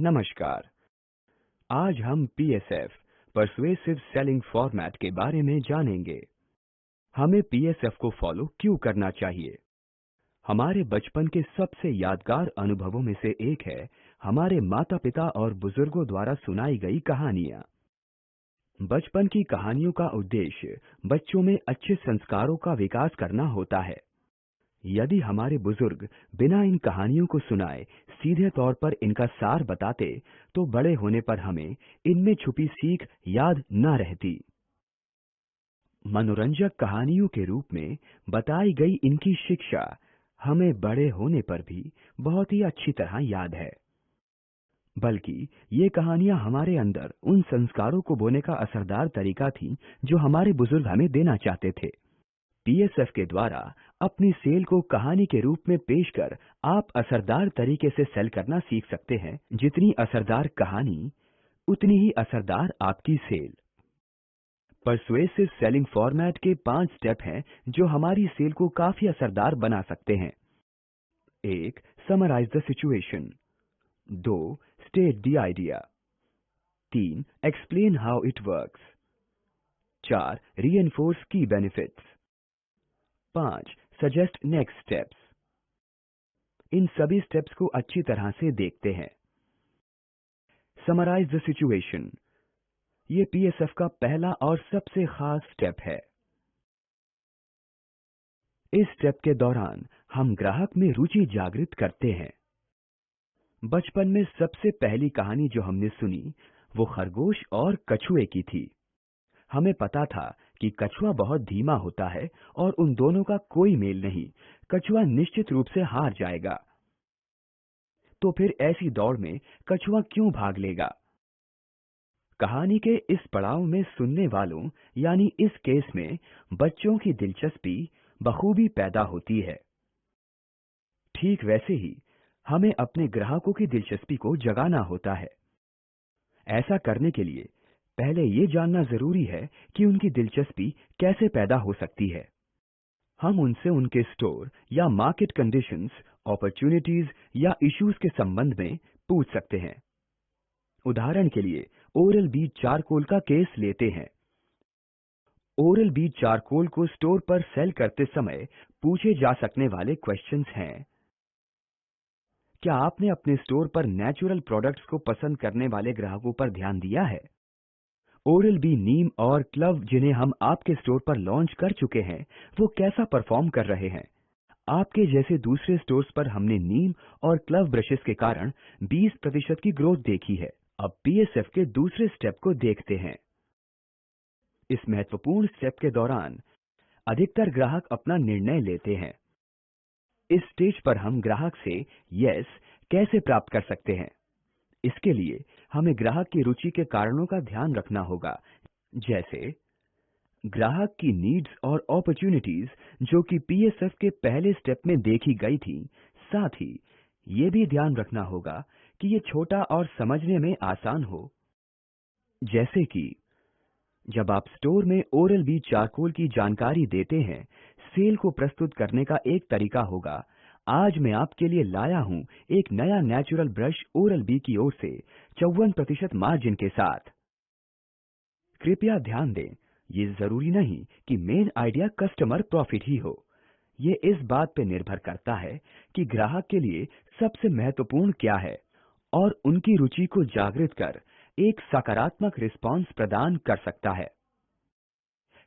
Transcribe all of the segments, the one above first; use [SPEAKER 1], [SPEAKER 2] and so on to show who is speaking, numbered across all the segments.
[SPEAKER 1] नमस्कार। आज हम पीएसएफ पर्सुएसिव सेलिंग फॉर्मेट के बारे में जानेंगे। हमें पीएसएफ को फॉलो क्यों करना चाहिए? हमारे बचपन के सबसे यादगार अनुभवों में से एक है हमारे माता पिता और बुजुर्गों द्वारा सुनाई गई कहानियां। बचपन की कहानियों का उद्देश्य बच्चों में अच्छे संस्कारों का विकास करना होता है। यदि हमारे बुजुर्ग बिना इन कहानियों को सुनाए सीधे तौर पर इनका सार बताते तो बड़े होने पर हमें इनमें छुपी सीख याद न रहती। मनोरंजक कहानियों के रूप में बताई गई इनकी शिक्षा हमें बड़े होने पर भी बहुत ही अच्छी तरह याद है। बल्कि ये कहानियां हमारे अंदर उन संस्कारों को बोने का असरदार तरीका थी जो हमारे बुजुर्ग हमें देना चाहते थे। पीएसएफ के द्वारा अपनी सेल को कहानी के रूप में पेश कर आप असरदार तरीके से सेल करना सीख सकते हैं। जितनी असरदार कहानी उतनी ही असरदार आपकी सेल। परसुएसिव सेलिंग फॉर्मेट के 5 स्टेप हैं जो हमारी सेल को काफी असरदार बना सकते हैं। 1. Summarise the situation. 2. State the idea. 3. Explain how it works. 4. Reinforce key benefits. 5. Suggest next steps. इन सभी स्टेप्स को अच्छी तरह से देखते हैं। समराइज द सिचुएशन, ये पीएसएफ का पहला और सबसे खास स्टेप है। इस स्टेप के दौरान हम ग्राहक में रुचि जागृत करते हैं। बचपन में सबसे पहली कहानी जो हमने सुनी वो खरगोश और कछुए की थी। हमें पता था कि कछुआ बहुत धीमा होता है और उन दोनों का कोई मेल नहीं। कछुआ निश्चित रूप से हार जाएगा। तो फिर ऐसी दौड़ में कछुआ क्यों भाग लेगा? कहानी के इस पड़ाव में सुनने वालों यानी इस केस में बच्चों की दिलचस्पी बखूबी पैदा होती है। ठीक वैसे ही हमें अपने ग्राहकों की दिलचस्पी को जगाना होता है। ऐसा करने के लिए पहले ये जानना जरूरी है कि उनकी दिलचस्पी कैसे पैदा हो सकती है। हम उनसे उनके स्टोर या मार्केट कंडीशंस, अपॉर्चुनिटीज या इश्यूज के संबंध में पूछ सकते हैं। उदाहरण के लिए ओरल बी चारकोल का केस लेते हैं। ओरल बी चारकोल को स्टोर पर सेल करते समय पूछे जा सकने वाले क्वेश्चंस हैं। क्या आपने अपने स्टोर पर नेचुरल प्रोडक्ट्स को पसंद करने वाले ग्राहकों पर ध्यान दिया है? ओरल बी नीम और क्लव जिन्हें हम आपके स्टोर पर लॉन्च कर चुके हैं वो कैसा परफॉर्म कर रहे हैं? आपके जैसे दूसरे स्टोर्स पर हमने नीम और क्लव ब्रशेस के कारण 20% की ग्रोथ देखी है। अब पीएसएफ के दूसरे स्टेप को देखते हैं। इस महत्वपूर्ण स्टेप के दौरान अधिकतर ग्राहक अपना निर्णय लेते हैं। इस स्टेज पर हम ग्राहक से यस कैसे प्राप्त कर सकते हैं? इसके लिए हमें ग्राहक की रुचि के कारणों का ध्यान रखना होगा, जैसे ग्राहक की नीड्स और अपॉर्चुनिटीज जो कि पीएसएफ के पहले स्टेप में देखी गई थी। साथ ही ये भी ध्यान रखना होगा कि ये छोटा और समझने में आसान हो। जैसे कि जब आप स्टोर में ओरल बी चारकोल की जानकारी देते हैं, सेल को प्रस्तुत करने का एक तरीका होगा, आज मैं आपके लिए लाया हूं एक नया नेचुरल ब्रश ओरल बी की ओर से 54% मार्जिन के साथ। कृपया ध्यान दें, ये जरूरी नहीं कि मेन आइडिया कस्टमर प्रॉफिट ही हो। ये इस बात पे निर्भर करता है कि ग्राहक के लिए सबसे महत्वपूर्ण क्या है और उनकी रुचि को जागृत कर एक सकारात्मक रिस्पांस प्रदान कर सकता है।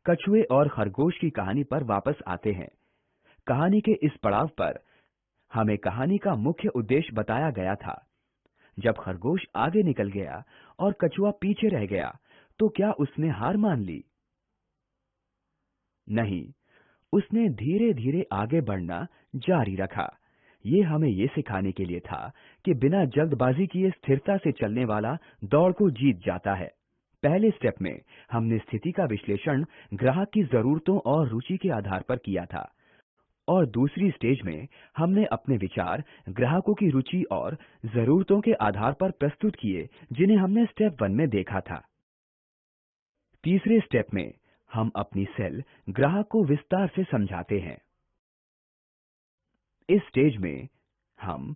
[SPEAKER 1] कछुए और खरगोश की कहानी पर वापस आते हैं। कहानी के इस पड़ाव पर हमें कहानी का मुख्य उद्देश्य बताया गया था। जब खरगोश आगे निकल गया और कछुआ पीछे रह गया तो क्या उसने हार मान ली? नहीं, उसने धीरे धीरे आगे बढ़ना जारी रखा। ये हमें ये सिखाने के लिए था कि बिना जल्दबाजी किए स्थिरता से चलने वाला दौड़ को जीत जाता है। पहले स्टेप में हमने स्थिति का विश्लेषण ग्राहक की जरूरतों और रुचि के आधार पर किया था और दूसरी स्टेज में हमने अपने विचार ग्राहकों की रुचि और जरूरतों के आधार पर प्रस्तुत किए जिन्हें हमने स्टेप 1 में देखा था। तीसरे स्टेप में हम अपनी सेल ग्राहक को विस्तार से समझाते हैं। इस स्टेज में हम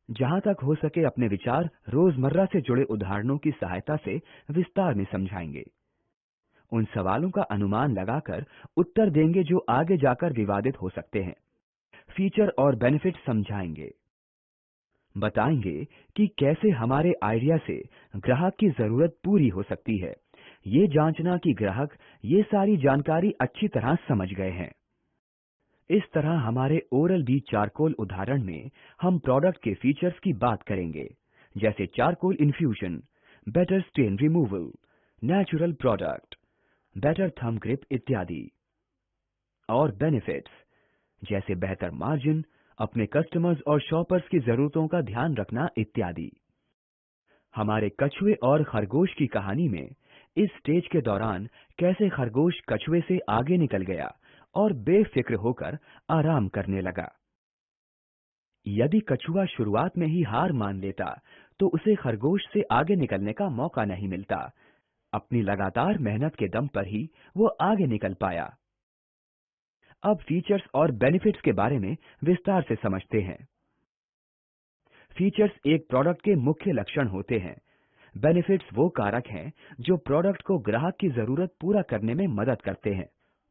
[SPEAKER 1] जहां तक हो सके अपने विचार रोजमर्रा से जुड़े उदाहरणों की सहायता से विस्तार में समझाएंगे। उन सवालों का अनुमान लगाकर उत्तर देंगे जो आगे जाकर विवादित हो सकते हैं। फीचर और बेनिफिट समझाएंगे। बताएंगे कि कैसे हमारे आइडिया से ग्राहक की जरूरत पूरी हो सकती है। ये जांचना कि ग्राहक ये सारी जानकारी अच्छी तरह समझ गए हैं। इस तरह हमारे ओरल बी चारकोल उदाहरण में हम प्रोडक्ट के फीचर्स की बात करेंगे, जैसे charcoal infusion, better stain removal, natural product, better thumb grip इत्यादि। और बेनिफिट्स, जैसे बेहतर मार्जिन, अपने कस्टमर्स और शॉपर्स की जरूरतों का ध्यान रखना इत्यादि। हमारे कछुए और खरगोश की कहानी में इस स्टेज के दौरान कैसे खरगोश कछुए से आगे निकल गया और बेफिक्र होकर आराम करने लगा। यदि कछुआ शुरुआत में ही हार मान लेता तो उसे खरगोश से आगे निकलने का मौका नहीं मिलता। अपनी लगातार मेहनत के दम पर ही वो आगे निकल पाया। अब फीचर्स और बेनिफिट्स के बारे में विस्तार से समझते हैं। फीचर्स एक प्रोडक्ट के मुख्य लक्षण होते हैं। बेनिफिट्स वो कारक हैं जो प्रोडक्ट को ग्राहक की जरूरत पूरा करने में मदद करते हैं।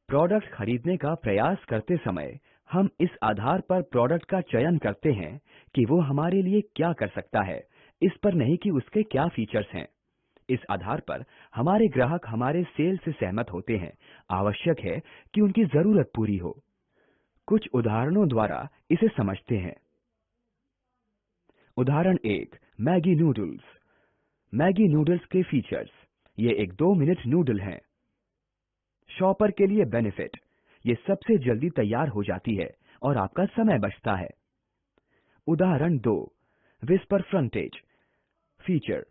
[SPEAKER 1] प्रोडक्ट खरीदने का प्रयास करते समय हम इस आधार पर प्रोडक्ट का चयन करते हैं कि वो हमारे लिए क्या कर सकता है, इस पर नहीं कि उसके क्या फीचर्स हैं। इस आधार पर हमारे ग्राहक हमारे सेल से सहमत होते हैं। आवश्यक है कि उनकी जरूरत पूरी हो। कुछ उदाहरणों द्वारा इसे समझते हैं। उदाहरण 1, मैगी नूडल्स। मैगी नूडल्स के फीचर्स, ये एक 2 मिनट नूडल हैं। शॉपर के लिए बेनिफिट, ये सबसे जल्दी तैयार हो जाती है और आपका समय बचता है। उदाहरण 2, विस्पर फ्रंटेज। फीचर,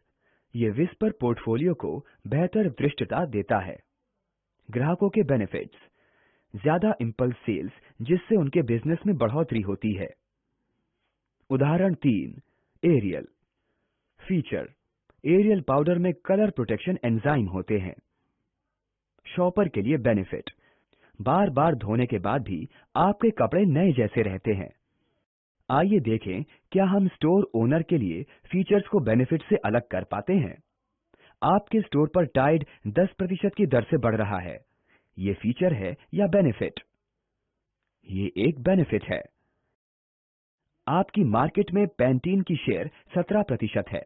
[SPEAKER 1] ये विस्पर पोर्टफोलियो को बेहतर दृश्यता देता है। ग्राहकों के बेनिफिट्स, ज्यादा इंपल्स सेल्स जिससे उनके बिजनेस में बढ़ोतरी होती है। उदाहरण 3, एरियल। फीचर, एरियल पाउडर में कलर प्रोटेक्शन एंजाइम होते हैं। शॉपर के लिए बेनिफिट, बार बार धोने के बाद भी आपके कपड़े नए जैसे रहते हैं। आइए देखें क्या हम स्टोर ओनर के लिए फीचर्स को बेनिफिट से अलग कर पाते हैं। आपके स्टोर पर टाइड 10% की दर से बढ़ रहा है। ये फीचर है या बेनिफिट? ये एक बेनिफिट है। आपकी मार्केट में पैंटीन की शेयर 17% है।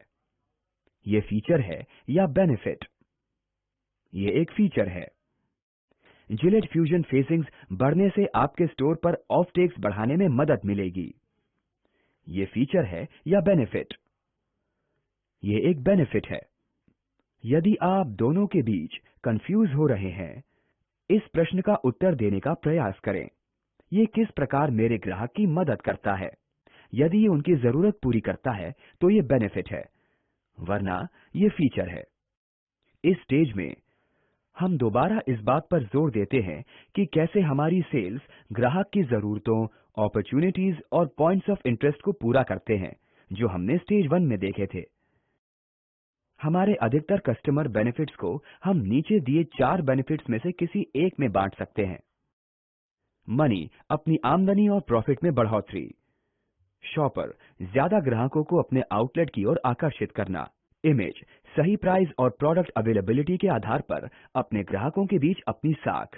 [SPEAKER 1] ये फीचर है या बेनिफिट? ये एक फीचर है। जिलेट फ्यूजन फेसिंग्स बढ़ने से आपके स्टोर पर ऑफ टेक्स बढ़ाने में मदद मिलेगी। ये फीचर है या बेनिफिट? ये एक बेनिफिट है। यदि आप दोनों के बीच कंफ्यूज हो रहे हैं, इस प्रश्न का उत्तर देने का प्रयास करें। ये किस प्रकार मेरे ग्राहक की मदद करता है? यदि ये उनकी जरूरत पूरी करता है तो ये बेनिफिट है, वरना ये फीचर है। इस स्टेज में हम दोबारा इस बात पर जोर देते हैं कि कैसे हमारी सेल्स ग्राहक की जरूरतों, अपॉर्चुनिटीज और पॉइंट्स ऑफ इंटरेस्ट को पूरा करते हैं, जो हमने स्टेज 1 में देखे थे। हमारे अधिकतर कस्टमर बेनिफिट्स को हम नीचे दिए 4 बेनिफिट्स में से किसी एक में बांट सकते हैं। मनी, अपनी आमदनी और प्रॉफिट में बढ़ोतरी। शॉपर, ज्यादा ग्राहकों को अपने आउटलेट की ओर आकर्षित करना। इमेज, सही प्राइस और प्रोडक्ट अवेलेबिलिटी के आधार पर अपने ग्राहकों के बीच अपनी साख।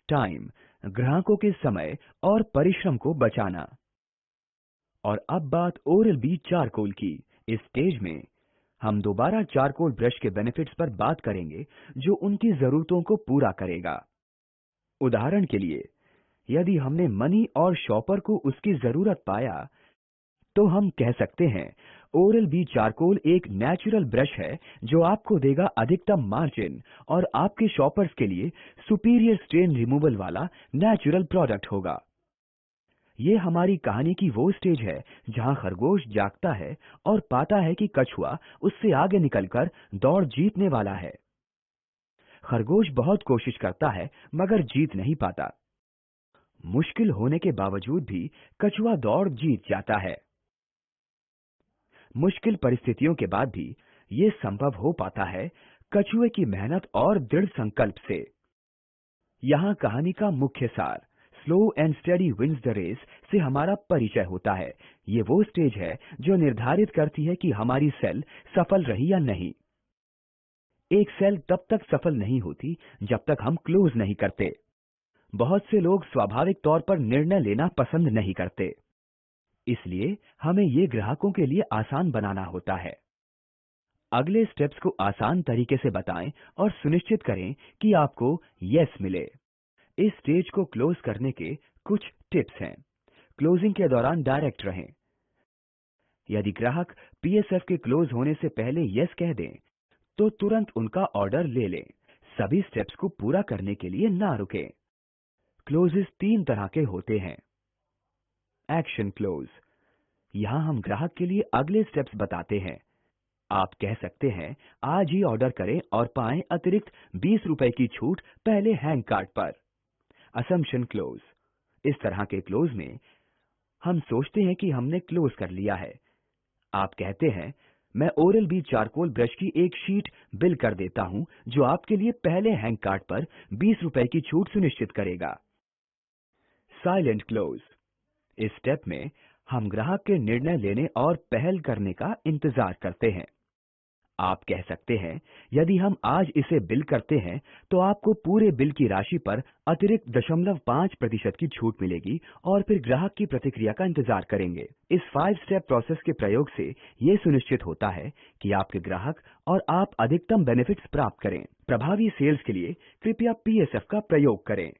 [SPEAKER 1] टाइम, ग्राहकों के समय और परिश्रम को बचाना। और अब बात ओरल बी चारकोल की। इस स्टेज में हम दोबारा चारकोल ब्रश के बेनिफिट्स पर बात करेंगे जो उनकी जरूरतों को पूरा करेगा। उदाहरण के लिए, यदि हमने मनी और शॉपर को उसकी जरूरत पाया तो हम कह सकते हैं ओरल बी चारकोल एक नेचुरल ब्रश है जो आपको देगा अधिकतम मार्जिन और आपके शॉपर्स के लिए सुपीरियर स्टेन रिमूवल वाला नेचुरल प्रोडक्ट होगा। ये हमारी कहानी की वो स्टेज है जहां खरगोश जागता है और पाता है कि कछुआ उससे आगे निकलकर दौड़ जीतने वाला है। खरगोश बहुत कोशिश करता है मगर जीत नहीं पाता। मुश्किल होने के बावजूद भी कछुआ दौड़ जीत जाता है। मुश्किल परिस्थितियों के बाद भी ये संभव हो पाता है कछुए की मेहनत और दृढ़ संकल्प से। यहाँ कहानी का मुख्य सार, slow and steady wins the race से हमारा परिचय होता है। ये वो स्टेज है जो निर्धारित करती है कि हमारी सेल सफल रही या नहीं। एक सेल तब तक सफल नहीं होती जब तक हम क्लोज नहीं करते। बहुत से लोग स्वाभाविक तौर पर निर्णय लेना पसंद नहीं करते, इसलिए हमें ये ग्राहकों के लिए आसान बनाना होता है। अगले स्टेप्स को आसान तरीके से बताएं और सुनिश्चित करें कि आपको यस मिले। इस स्टेज को क्लोज करने के कुछ टिप्स हैं। क्लोजिंग के दौरान डायरेक्ट रहें। यदि ग्राहक पीएसएफ के क्लोज होने से पहले यस कह दें, तो तुरंत उनका ऑर्डर ले लें। सभी स्टेप्स को पूरा करने के लिए ना रुकें। क्लोजेस 3 तरह के होते हैं। एक्शन क्लोज, यहाँ हम ग्राहक के लिए अगले स्टेप्स बताते हैं। आप कह सकते हैं, आज ही ऑर्डर करें और पाएं अतिरिक्त 20 रुपए की छूट पहले हैंग कार्ड पर। असम्पशन क्लोज, इस तरह के क्लोज में हम सोचते हैं कि हमने क्लोज कर लिया है। आप कहते हैं, मैं ओरल बी चारकोल ब्रश की एक शीट बिल कर देता हूं जो आपके लिए पहले हैंग कार्ड पर 20 रुपए की छूट सुनिश्चित करेगा। साइलेंट क्लोज, इस स्टेप में हम ग्राहक के निर्णय लेने और पहल करने का इंतजार करते हैं। आप कह सकते हैं, यदि हम आज इसे बिल करते हैं तो आपको पूरे बिल की राशि पर अतिरिक्त 0.5% की छूट मिलेगी और फिर ग्राहक की प्रतिक्रिया का इंतजार करेंगे। इस 5 स्टेप प्रोसेस के प्रयोग से ये सुनिश्चित होता है कि आपके ग्राहक और आप अधिकतम बेनिफिट्स प्राप्त करें। प्रभावी सेल्स के लिए कृपया पीएसएफ का प्रयोग करें।